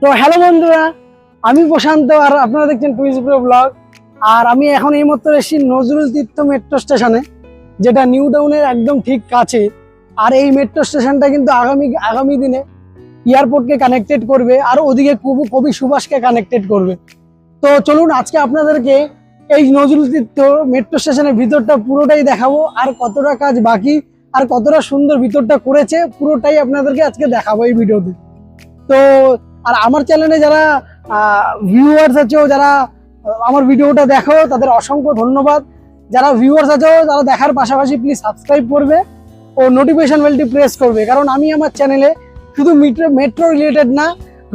তো হ্যালো বন্ধুরা, আমি প্রশান্ত আর আপনারা দেখছেন টুইস্ট ব্রো ব্লগ। আর আমি এখন এইমাত্র এসেছি নজরুল তীর্থ মেট্রো স্টেশনে, যেটা নিউ টাউনের একদম ঠিক কাছে। আর এই মেট্রো স্টেশনটা কিন্তু আগামী দিনে এয়ারপোর্টকে কানেক্টেড করবে, আর ওদিকে কবি সুভাষকে কানেক্টেড করবে। তো চলুন আজকে আপনাদেরকে এই নজরুল তীর্থ মেট্রো স্টেশনের ভিতরটা পুরোটাই দেখাবো, আর কতটা কাজ বাকি আর কতটা সুন্দর ভিতরটা করেছে পুরোটাই আপনাদেরকে আজকে দেখাবো এই ভিডিওতে। তো আর আমার চ্যানেলে যারা ভিউয়ার্স আছো, যারা আমার ভিডিওটা দেখো, তাদের অসংখ্য ধন্যবাদ। যারা ভিউয়ার্স আছো তারা দেখার পাশাপাশি প্লিজ সাবস্ক্রাইব করবে ও নোটিফিকেশন বেলটি প্রেস করবে, কারণ আমি আমার চ্যানেলে শুধু মেট্রো রিলেটেড না,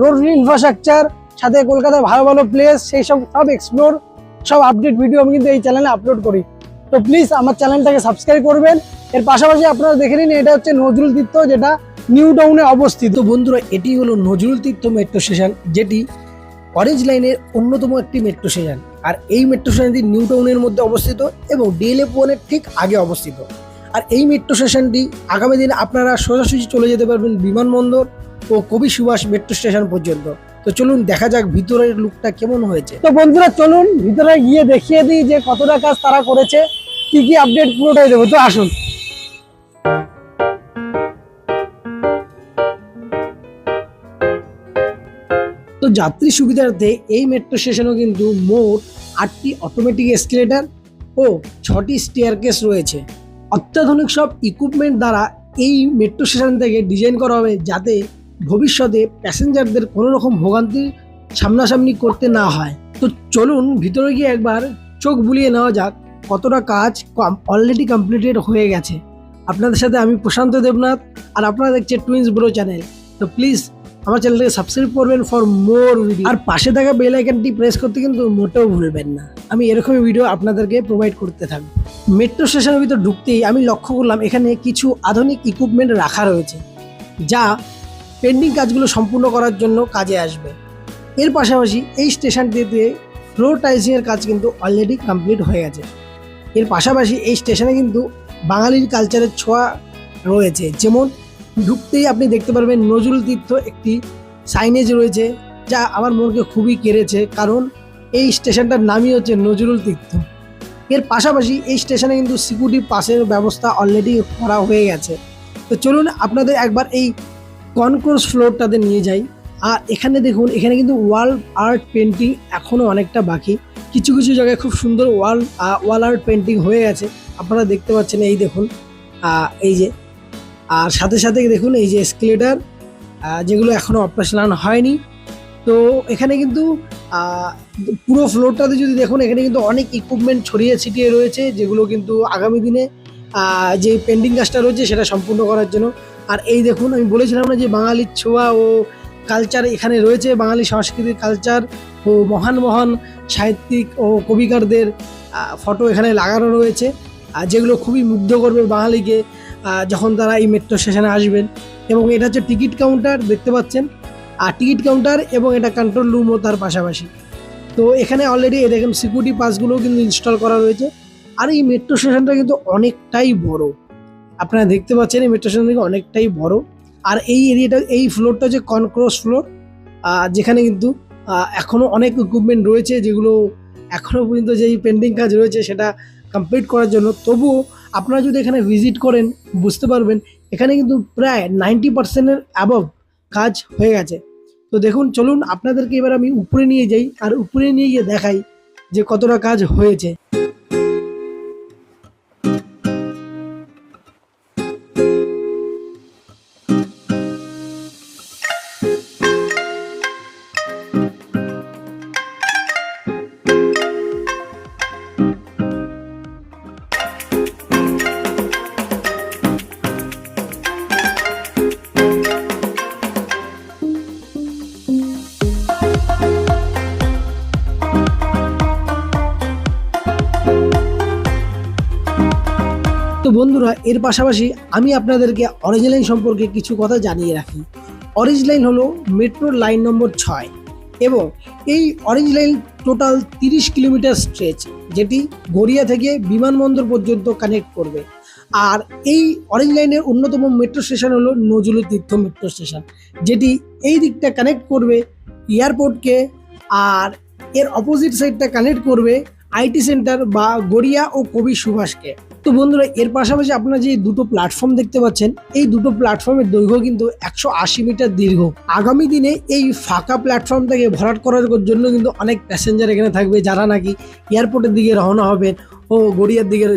রোড ইনফ্রাস্ট্রাকচার সাথে কলকাতার ভালো ভালো প্লেস, সেই সব এক্সপ্লোর, সব আপডেট ভিডিও আমি কিন্তু এই চ্যানেলে আপলোড করি। তো প্লিজ আমার চ্যানেলটাকে সাবস্ক্রাইব করবেন। এর পাশাপাশি আপনারা দেখে নিন, এটা হচ্ছে নজরুল তীর্থ, যেটা নিউ টাউনে অবস্থিত। বন্ধুরা, এটি হলো নজরুল তীর্থ মেট্রো স্টেশন, যেটি অরেঞ্জ লাইনের অন্যতম একটি মেট্রো স্টেশন। আর এই মেট্রো স্টেশনটি নিউ টাউনের মধ্যে অবস্থিত এবং DLF1-এর ঠিক আগে অবস্থিত। আর এই মেট্রো স্টেশনটি আগামী দিনে আপনারা সোজাসুজি চলে যেতে পারবেন বিমানবন্দর ও কবি সুভাষ মেট্রো স্টেশন পর্যন্ত। তো চলুন দেখা যাক ভিতরের লুকটা কেমন হয়েছে। তো বন্ধুরা চলুন ভিতরে গিয়ে দেখিয়ে দিই যে কতটা কাজ তারা করেছে, কি কি আপডেট পুরোটাই দেবো। তো আসুন। তো যাত্রী সুবিধার্থে এই মেট্রো স্টেশনেও কিন্তু মোট 8টি অটোমেটিক এসকেলেটর ও 6টি স্টেয়ারকেস রয়েছে। অত্যাধুনিক সব ইকুইপমেন্ট দ্বারা এই মেট্রো স্টেশন থেকে ডিজাইন করা হবে, যাতে ভবিষ্যতে প্যাসেঞ্জারদের কোনো রকম ভোগান্তির সামনাসামনি করতে না হয়। তো চলুন ভিতরে গিয়ে একবার চোখ বুলিয়ে নেওয়া যাক কতটা কাজ অলরেডি কমপ্লিটেড হয়ে গেছে। আপনাদের সাথে আমি প্রশান্ত দেবনাথ, আর আপনারা দেখছেন টুইন্স ব্রো চ্যানেল। তো প্লিজ আমার চ্যানেলটাকে সাবস্ক্রাইব করবেন ফর মোর ভিডিও, আর পাশে থাকা বেল আইকনটি প্রেস করতে কিন্তু মোটেও ভুলবেন না। আমি এরকমই ভিডিও আপনাদেরকে প্রোভাইড করতে থাকবো। মেট্রো স্টেশনের ভিতর ঢুকতেই আমি লক্ষ্য করলাম এখানে কিছু আধুনিক ইকুইপমেন্ট রাখা রয়েছে, যা পেন্ডিং কাজগুলো সম্পূর্ণ করার জন্য কাজে আসবে। এর পাশাপাশি এই স্টেশনটিতে ফ্লোর টাইলসিংয়ের কাজ কিন্তু অলরেডি কমপ্লিট হয়ে গেছে। এর পাশাপাশি এই স্টেশনে কিন্তু বাঙালির কালচারের ছোঁয়া রয়েছে, যেমন ঢুকতেই আপনি দেখতে পারবেন নজরুল তীর্থ একটি সাইনেজ রয়েছে, যা আমার মনকে খুবই কেড়েছে, কারণ এই স্টেশনটার নামই হচ্ছে নজরুল তীর্থ। এর পাশাপাশি এই স্টেশনে কিন্তু সিকিউরিটি পাসের ব্যবস্থা অলরেডি করা হয়ে গেছে। তো চলুন আপনাদের একবার এই কনকোর্স ফ্লোরটাতে নিয়ে যাই। আর এখানে দেখুন, এখানে কিন্তু ওয়াল আর্ট পেন্টিং এখনও অনেকটা বাকি। কিছু কিছু জায়গায় খুব সুন্দর ওয়াল আর্ট পেন্টিং হয়ে গেছে, আপনারা দেখতে পাচ্ছেন। এই দেখুন, এই যে, আর সাথে সাথে দেখুন এই যে এসকেলেটার, যেগুলো এখনও অপারেশনাল হয়নি। তো এখানে কিন্তু পুরো ফ্লোরটাতে যদি দেখুন, এখানে কিন্তু অনেক ইকুইপমেন্ট ছড়িয়ে ছিটিয়ে রয়েছে, যেগুলো কিন্তু আগামী দিনে যে পেন্ডিং কাজটা রয়েছে সেটা সম্পূর্ণ করার জন্য। আর এই দেখুন, আমি বলেছিলাম না যে বাঙালির ছোঁয়া ও কালচার এখানে রয়েছে, বাঙালি সংস্কৃতির কালচার ও মহান মহান সাহিত্যিক ও কবিকারদের ফটো এখানে লাগানো রয়েছে, যেগুলো খুবই মুগ্ধ করবে বাঙালিকে যখন তারা এই মেট্রো স্টেশনে আসবেন। এবং এটা হচ্ছে টিকিট কাউন্টার, দেখতে পাচ্ছেন, আর টিকিট কাউন্টার এবং এটা কন্ট্রোল রুমও তার পাশাপাশি। তো এখানে অলরেডি দেখেন সিকিউরিটি পাসগুলোও কিন্তু ইনস্টল করা রয়েছে। আর এই মেট্রো স্টেশনটা কিন্তু অনেকটাই বড়, আপনারা দেখতে পাচ্ছেন এই মেট্রো স্টেশন থেকে অনেকটাই বড়। আর এই এরিয়াটা, এই ফ্লোরটা হচ্ছে কনক্রস ফ্লোর, যেখানে কিন্তু এখনও অনেক ইকুইপমেন্ট রয়েছে, যেগুলো এখনও পর্যন্ত যেই পেন্ডিং কাজ রয়েছে সেটা কমপ্লিট করার জন্য। তবুও আপনারা যদি এখানে ভিজিট করেন বুঝতে পারবেন এখানে কিন্তু প্রায় 90%-এর অ্যাবভ কাজ হয়ে গেছে। তো দেখুন, চলুন আপনাদেরকে এবার আমি উপরে নিয়ে যাই, আর উপরে নিয়ে গিয়ে দেখাই যে কতটা কাজ হয়েছে। তো বন্ধুরা, এর পাশাপাশি আমি আপনাদেরকে অরেঞ্জ লাইন সম্পর্কে কিছু কথা জানিয়ে রাখি। অরেঞ্জ লাইন হলো মেট্রোর লাইন নম্বর 6 এবং এই orange line total 30 kilometre stretch, যেটি গড়িয়া থেকে বিমানবন্দর পর্যন্ত কানেক্ট করবে। আর এই অরেঞ্জ লাইনের অন্যতম মেট্রো স্টেশন হলো নজরুল তীর্থ মেট্রো স্টেশন, যেটি এই দিকটা কানেক্ট করবে এয়ারপোর্টকে, আর এর অপোজিট সাইডটা কানেক্ট করবে আইটি সেন্টার বা গড়িয়া ও কবি সুভাষকে। তো বন্ধুরা, এর পাশাপাশি আপনারা যে দুটো প্ল্যাটফর্ম দেখতে পাচ্ছেন, এই দুটো প্ল্যাটফর্মের দৈর্ঘ্য কিন্তু 180 মিটার দীর্ঘ। আগামী দিনে এই ফাঁকা প্ল্যাটফর্মটাকে ভরাট করার জন্য কিন্তু অনেক প্যাসেঞ্জার এখানে থাকবে, যারা নাকি এয়ারপোর্টের দিকে রওনা হবেন ও গড়িয়ার দিকে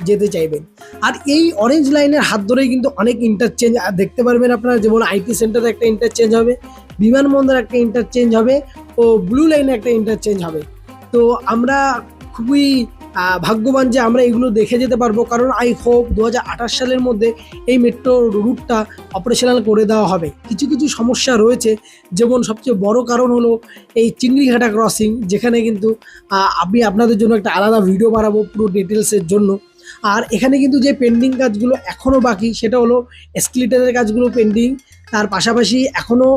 যেতে চাইবেন। আর এই অরেঞ্জ লাইনের হাত ধরেই কিন্তু অনেক ইন্টারচেঞ্জ দেখতে পারবেন আপনারা, যেমন আইটি সেন্টারে একটা ইন্টারচেঞ্জ হবে, বিমানবন্দর একটা ইন্টারচেঞ্জ হবে ও ব্লু লাইনে একটা ইন্টারচেঞ্জ হবে। তো আমরা খুবই ভাগ্যবান যে আমরা এগুলো দেখে যেতে পারবো, কারণ আই হোপ 2028 সালের মধ্যে এই মেট্রো রুটটা অপারেশনাল করে দেওয়া হবে। কিছু কিছু সমস্যা রয়েছে, যেমন সবচেয়ে বড় কারণ হলো এই চিংড়িঘাটা ক্রসিং, যেখানে কিন্তু আমি আপনাদের জন্য একটা আলাদা ভিডিও বানাবো পুরো ডিটেলসের জন্য। আর এখানে কিন্তু যে পেন্ডিং কাজগুলো এখনও বাকি, সেটা হলো এসকেলেটরের কাজগুলো পেন্ডিং, তার পাশাপাশি এখনও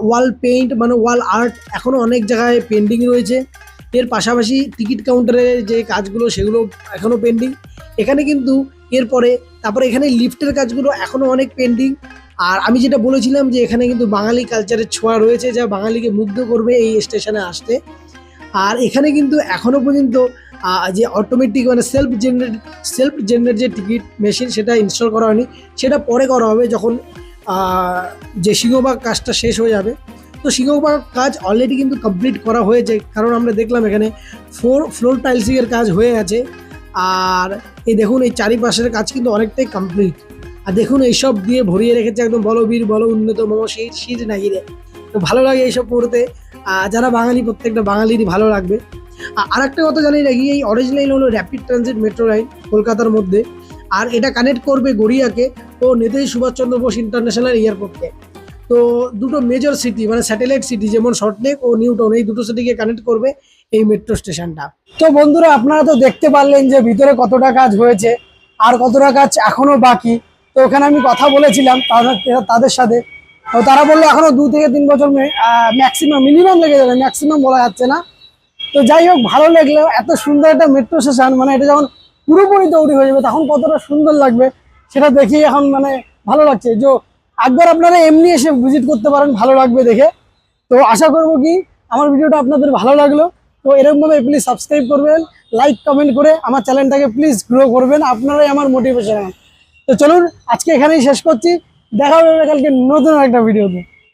ওয়াল পেইন্ট মানে ওয়াল আর্ট এখনও অনেক জায়গায় পেন্ডিং রয়েছে। এর পাশাপাশি টিকিট কাউন্টারের যে কাজগুলো সেগুলো এখনও পেন্ডিং এখানে কিন্তু। এরপরে তারপরে এখানে লিফটের কাজগুলো এখনও অনেক পেন্ডিং। আর আমি যেটা বলেছিলাম যে এখানে কিন্তু বাঙালি কালচারের ছোঁয়া রয়েছে, যা বাঙালিকে মুগ্ধ করবে এই স্টেশনে আসতে। আর এখানে কিন্তু এখনও পর্যন্ত যে অটোমেটিক মানে সেলফ জেনারেট যে টিকিট মেশিন সেটা ইনস্টল করা হয়নি, সেটা পরে করা হবে যখন যে সিংহভাগ কাজটা শেষ হয়ে যাবে। তো সিংহভাগ কাজ অলরেডি কিন্তু কমপ্লিট করা হয়েছে, কারণ আমরা দেখলাম এখানে ফ্লোর টাইলসিংয়ের কাজ হয়ে গেছে। আর এই দেখুন এই চারিপাশের কাজ কিন্তু অনেকটাই কমপ্লিট। আর দেখুন এইসব দিয়ে ভরিয়ে রেখেছে একদম বলবীর বল উন্নত মম শীত নাগিরে। তো ভালো লাগে এইসব পড়তে, যারা বাঙালি প্রত্যেকটা বাঙালিরই ভালো লাগবে। আর একটা কথা জানি রাখি, এই অরেঞ্জ লাইন হলো র্যাপিড ট্রানজিট মেট্রো লাইন কলকাতার মধ্যে। আর এটা কানেক্ট করবে গড়িয়াকে ও নেতাজি সুভাষচন্দ্র বোস ইন্টারন্যাশনাল এয়ারপোর্টকে। তো দুটো মেজর সিটি মানে স্যাটেলাইট সিটি যেমন সল্টলেক ও নিউটন, এই দুটো সিটিকে কানেক্ট করবে এই মেট্রো স্টেশনটা। তো বন্ধুরা, আপনারা তো দেখতে পারলেন যে ভিতরে কতটা কাজ হয়েছে আর কতটা কাজ এখনো বাকি। তো ওখানে আমি কথা বলেছিলাম তাদের সাথে, তো তারা বললো এখনো 2 থেকে 3 বছর ম্যাক্সিমাম, মিনিমাম লেগে যাবে, ম্যাক্সিমাম বলা যাচ্ছে না। তো যাই হোক, ভালো লাগলো এত সুন্দর একটা মেট্রো স্টেশন, মানে এটা যখন পুরোপুরি তৈরি হয়ে যাবে তখন কতটা সুন্দর লাগবে সেটা দেখি এখন মানে ভালো লাগছে। যে একবার আপনারা এমনি এসে ভিজিট করতে পারেন, ভালো লাগবে দেখে। তো আশা করবো কি আমার ভিডিওটা আপনাদের ভালো লাগলো। তো এরকমভাবে প্লিজ সাবস্ক্রাইব করবেন, লাইক কমেন্ট করে আমার চ্যানেলটাকে প্লিজ গ্রো করবেন, আপনারাই আমার মোটিভেশন। তো চলুন আজকে এখানেই শেষ করছি, দেখা হবে কালকে নতুন একটা ভিডিওতে।